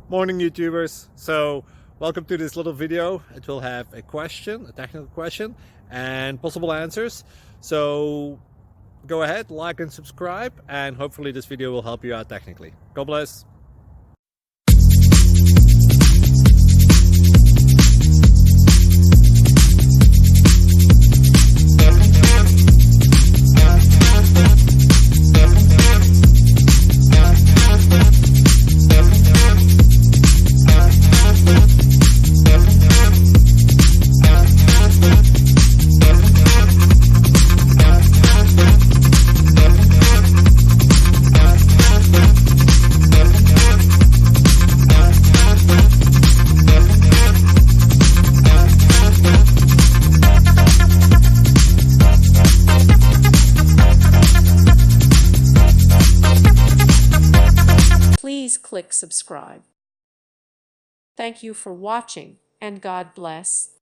Morning YouTubers. So welcome to this little video. It will have a question, a technical question, and possible answers. So go ahead, like and subscribe, and hopefully this video will help you out technically. God bless. Please click subscribe. Thank you for watching, and God bless.